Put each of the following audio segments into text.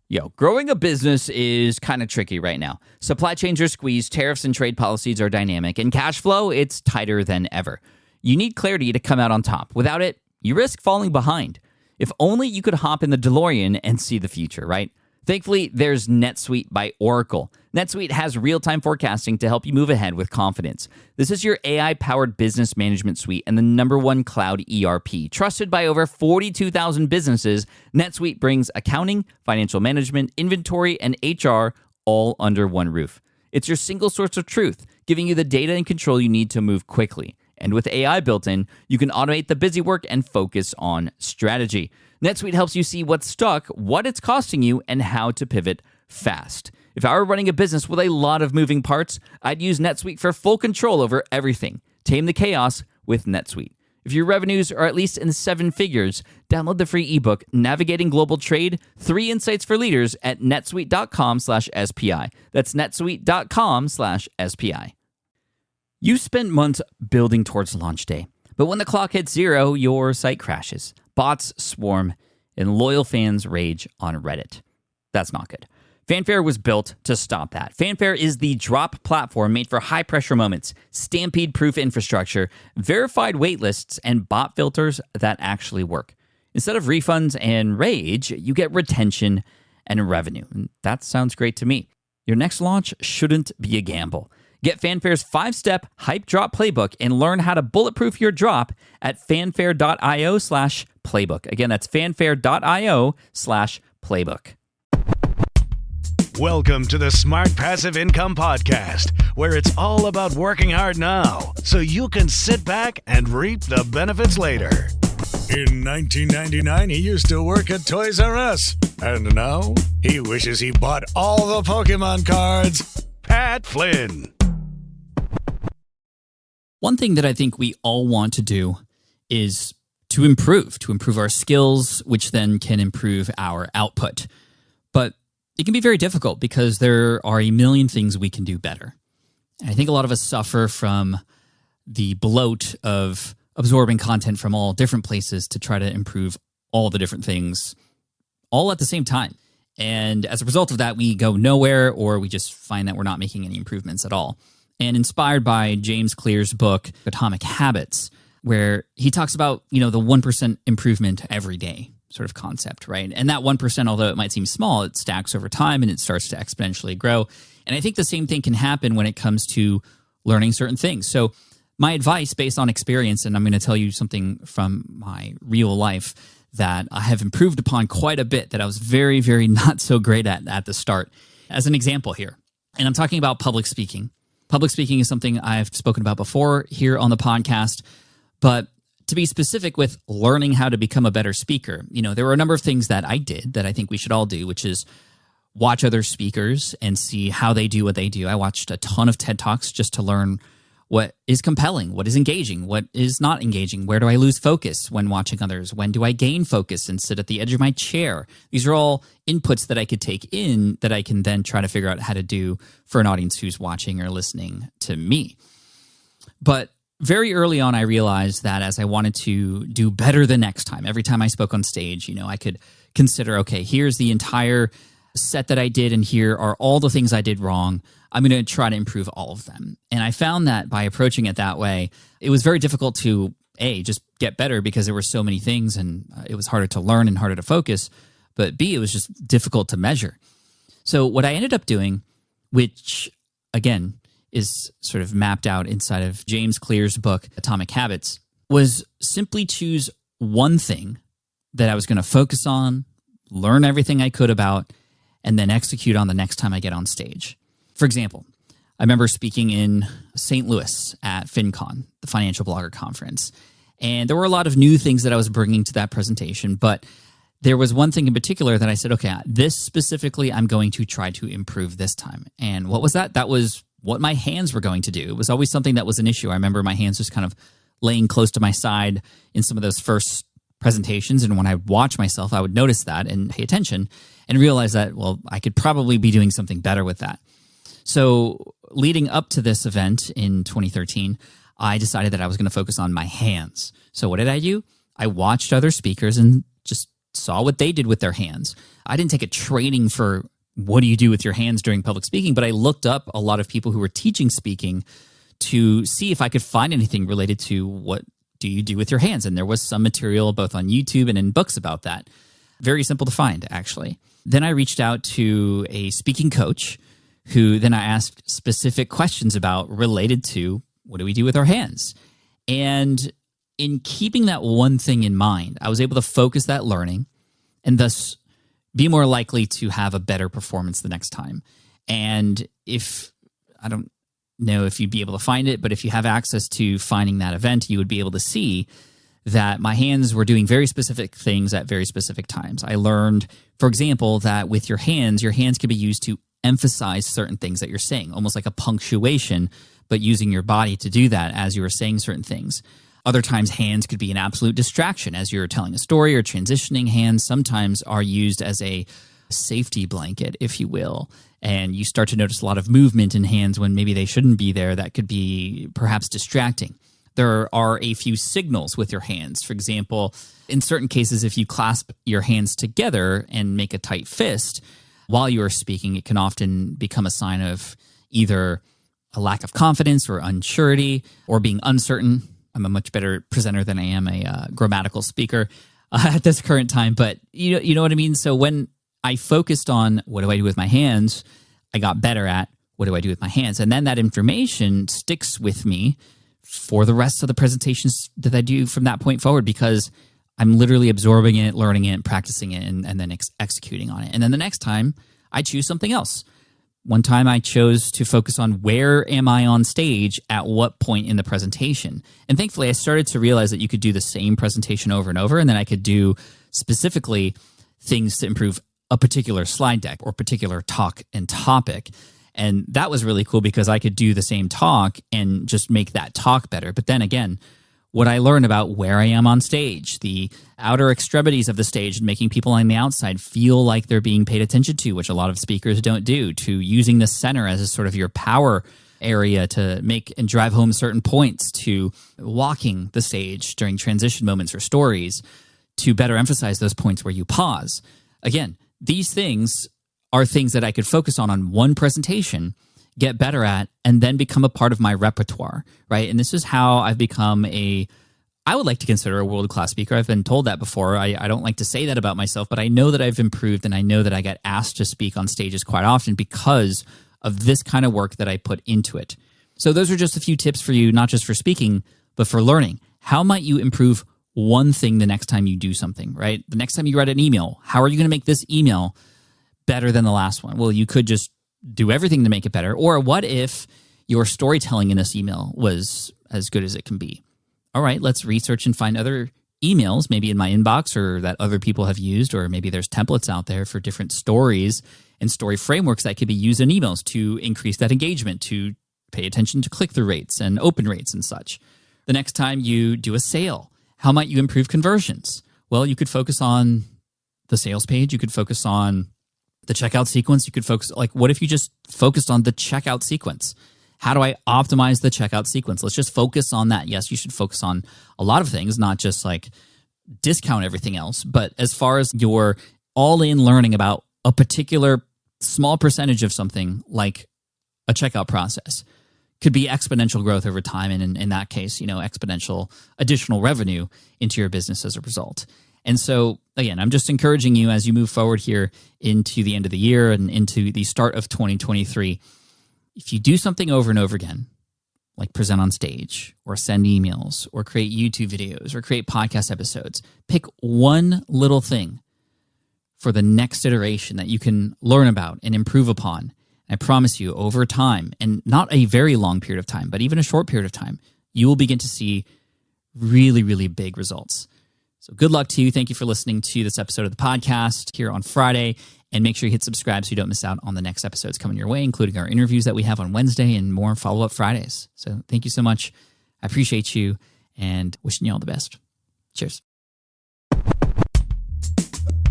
Yo, growing a business is kind of tricky right now. Supply chains are squeezed, tariffs and trade policies are dynamic, and cash flow, it's tighter than ever. You need clarity to come out on top. Without it, you risk falling behind. If only you could hop in the DeLorean and see the future, right? Thankfully, there's NetSuite by Oracle. NetSuite has real-time forecasting to help you move ahead with confidence. This is your AI-powered business management suite and the #1 cloud ERP. Trusted by over 42,000 businesses, NetSuite brings accounting, financial management, inventory, and HR all under one roof. It's your single source of truth, giving you the data and control you need to move quickly. And with AI built in, you can automate the busy work and focus on strategy. NetSuite helps you see what's stuck, what it's costing you, and how to pivot fast. If I were running a business with a lot of moving parts, I'd use NetSuite for full control over everything. Tame the chaos with NetSuite. If your revenues are at least in 7 figures, download the free ebook, Navigating Global Trade, 3 Insights for Leaders at netsuite.com/SPI. That's netsuite.com/SPI. You spent months building towards launch day, but when the clock hits 0, your site crashes. Bots swarm, and loyal fans rage on Reddit. That's not good. Fanfare was built to stop that. Fanfare is the drop platform made for high-pressure moments, stampede-proof infrastructure, verified waitlists, and bot filters that actually work. Instead of refunds and rage, you get retention and revenue. And that sounds great to me. Your next launch shouldn't be a gamble. Get Fanfare's 5-step hype drop playbook and learn how to bulletproof your drop at fanfare.io/playbook. Again, that's fanfare.io/playbook. Welcome to the Smart Passive Income Podcast, where it's all about working hard now so you can sit back and reap the benefits later. In 1999, he used to work at Toys R Us, and now he wishes he bought all the Pokemon cards. Pat Flynn. One thing that I think we all want to do is to improve our skills, which then can improve our output. But it can be very difficult because there are a million things we can do better. And I think a lot of us suffer from the bloat of absorbing content from all different places to try to improve all the different things all at the same time. And as a result of that, we go nowhere, or we just find that we're not making any improvements at all. And inspired by James Clear's book, Atomic Habits, where he talks about, the 1% improvement every day sort of concept, right? And that 1%, although it might seem small, it stacks over time and it starts to exponentially grow. And I think the same thing can happen when it comes to learning certain things. So my advice based on experience, and I'm going to tell you something from my real life that I have improved upon quite a bit that I was very, very not so great at the start. As an example here, and I'm talking about public speaking. Public speaking is something I've spoken about before here on the podcast, but to be specific with learning how to become a better speaker, there were a number of things that I did that I think we should all do, which is watch other speakers and see how they do what they do. I watched a ton of TED Talks just to learn what is compelling, what is engaging, what is not engaging, where do I lose focus when watching others, when do I gain focus and sit at the edge of my chair. These are all inputs that I could take in that I can then try to figure out how to do for an audience who's watching or listening to me. But very early on, I realized that as I wanted to do better the next time, every time I spoke on stage, I could consider, okay, here's the entire set that I did, and here are all the things I did wrong. I'm going to try to improve all of them. And I found that by approaching it that way, it was very difficult to, A, just get better because there were so many things and it was harder to learn and harder to focus. But B, it was just difficult to measure. So what I ended up doing, which again is sort of mapped out inside of James Clear's book, Atomic Habits, was simply choose one thing that I was going to focus on, learn everything I could about, and then execute on the next time I get on stage. For example, I remember speaking in St. Louis at FinCon, the Financial Blogger Conference, and there were a lot of new things that I was bringing to that presentation, but there was one thing in particular that I said, okay, this specifically I'm going to try to improve this time. And what was that? That was what my hands were going to do. It was always something that was an issue. I remember my hands just kind of laying close to my side in some of those first presentations, and when I watch myself, I would notice that and pay attention and realize that, well, I could probably be doing something better with that. So leading up to this event in 2013, I decided that I was going to focus on my hands. So what did I do? I watched other speakers and just saw what they did with their hands. I didn't take a training for what do you do with your hands during public speaking, but I looked up a lot of people who were teaching speaking to see if I could find anything related to what do you do with your hands. And there was some material both on YouTube and in books about that. Very simple to find, actually. Then I reached out to a speaking coach who then I asked specific questions about related to what do we do with our hands. And in keeping that one thing in mind, I was able to focus that learning and thus be more likely to have a better performance the next time. And if, I don't know if you'd be able to find it, but if you have access to finding that event, you would be able to see that my hands were doing very specific things at very specific times. I learned, for example, that with your hands can be used to emphasize certain things that you're saying, almost like a punctuation, but using your body to do that as you were saying certain things. Other times, hands could be an absolute distraction as you're telling a story or transitioning. Hands sometimes are used as a safety blanket, if you will, and you start to notice a lot of movement in hands when maybe they shouldn't be there. That could be perhaps distracting. There are a few signals with your hands. For example, in certain cases, if you clasp your hands together and make a tight fist while you are speaking, it can often become a sign of either a lack of confidence or unsurety or being uncertain. I'm a much better presenter than I am a grammatical speaker at this current time, but you know what I mean? So when I focused on what do I do with my hands, I got better at what do I do with my hands. And then that information sticks with me for the rest of the presentations that I do from that point forward, because I'm literally absorbing it, learning it, practicing it, and then executing on it. And then the next time, I choose something else. One time I chose to focus on where am I on stage at what point in the presentation. And thankfully, I started to realize that you could do the same presentation over and over, and then I could do specifically things to improve a particular slide deck or particular talk and topic. And that was really cool because I could do the same talk and just make that talk better. But then again, what I learned about where I am on stage, the outer extremities of the stage, and making people on the outside feel like they're being paid attention to, which a lot of speakers don't do, to using the center as a sort of your power area to make and drive home certain points, to walking the stage during transition moments or stories to better emphasize those points where you pause. Again, these things are things that I could focus on one presentation, get better at, and then become a part of my repertoire, right? And this is how I've become I would like to consider a world-class speaker. I've been told that before. I don't like to say that about myself, but I know that I've improved, and I know that I get asked to speak on stages quite often because of this kind of work that I put into it. So those are just a few tips for you, not just for speaking, but for learning. How might you improve one thing the next time you do something, right? The next time you write an email, how are you going to make this email better than the last one? Well, you could just do everything to make it better. Or what if your storytelling in this email was as good as it can be? All right, let's research and find other emails, maybe in my inbox or that other people have used, or maybe there's templates out there for different stories and story frameworks that could be used in emails to increase that engagement, to pay attention to click-through rates and open rates and such. The next time you do a sale, how might you improve conversions? Well, you could focus on the sales page. You could focus on the checkout sequence. You could focus, what if you just focused on the checkout sequence? How do I optimize the checkout sequence? Let's just focus on that. Yes, you should focus on a lot of things, not just discount everything else. But as far as your all-in learning about a particular small percentage of something like a checkout process, could be exponential growth over time. And in that case, exponential additional revenue into your business as a result. And so, again, I'm just encouraging you as you move forward here into the end of the year and into the start of 2023, if you do something over and over again, like present on stage or send emails or create YouTube videos or create podcast episodes, pick one little thing for the next iteration that you can learn about and improve upon. I promise you, over time, and not a very long period of time, but even a short period of time, you will begin to see really, really big results. So good luck to you. Thank you for listening to this episode of the podcast here on Friday. And make sure you hit subscribe so you don't miss out on the next episodes coming your way, including our interviews that we have on Wednesday and more follow-up Fridays. So thank you so much. I appreciate you and wishing you all the best. Cheers.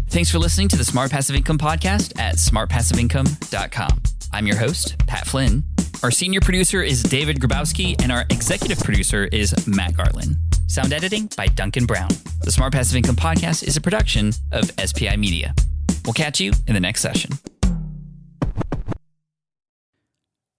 Thanks for listening to the Smart Passive Income Podcast at smartpassiveincome.com. I'm your host, Pat Flynn. Our senior producer is David Grabowski, and our executive producer is Matt Gartland. Sound editing by Duncan Brown. The Smart Passive Income Podcast is a production of SPI Media. We'll catch you in the next session.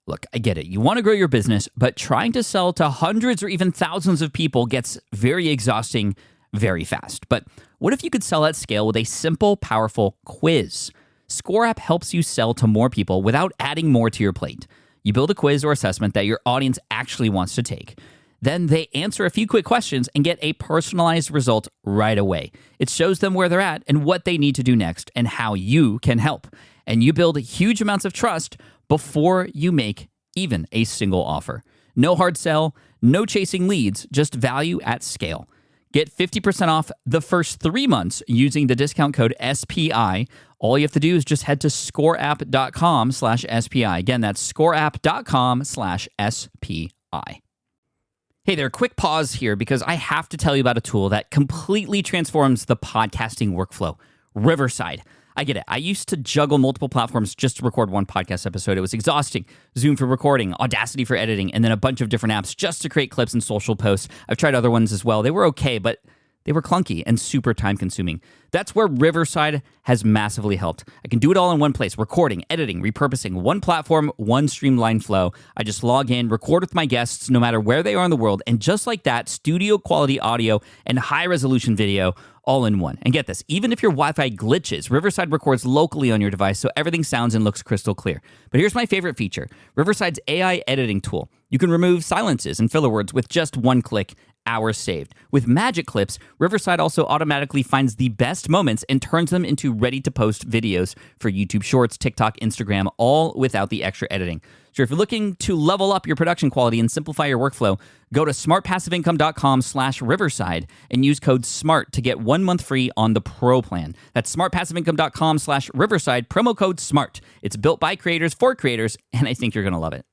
Look, I get it. You want to grow your business, but trying to sell to hundreds or even thousands of people gets very exhausting very fast. But what if you could sell at scale with a simple, powerful quiz? Score App helps you sell to more people without adding more to your plate. You build a quiz or assessment that your audience actually wants to take. Then they answer a few quick questions and get a personalized result right away. It shows them where they're at and what they need to do next and how you can help. And you build huge amounts of trust before you make even a single offer. No hard sell, no chasing leads, just value at scale. Get 50% off the first 3 months using the discount code SPI. All you have to do is just head to scoreapp.com/SPI. Again, that's scoreapp.com/SPI. Hey there, quick pause here because I have to tell you about a tool that completely transforms the podcasting workflow, Riverside. I get it. I used to juggle multiple platforms just to record one podcast episode. It was exhausting. Zoom for recording, Audacity for editing, and then a bunch of different apps just to create clips and social posts. I've tried other ones as well. They were okay, but they were clunky and super time-consuming. That's where Riverside has massively helped. I can do it all in one place, recording, editing, repurposing, one platform, one streamlined flow. I just log in, record with my guests no matter where they are in the world, and just like that, studio-quality audio and high-resolution video all in one. And get this, even if your Wi-Fi glitches, Riverside records locally on your device so everything sounds and looks crystal clear. But here's my favorite feature, Riverside's AI editing tool. You can remove silences and filler words with just one click, hours saved. With Magic Clips, Riverside also automatically finds the best moments and turns them into ready-to-post videos for YouTube Shorts, TikTok, Instagram, all without the extra editing. So if you're looking to level up your production quality and simplify your workflow, go to smartpassiveincome.com/Riverside and use code SMART to get 1 month free on the Pro plan. That's smartpassiveincome.com/Riverside, promo code SMART. It's built by creators for creators, and I think you're going to love it.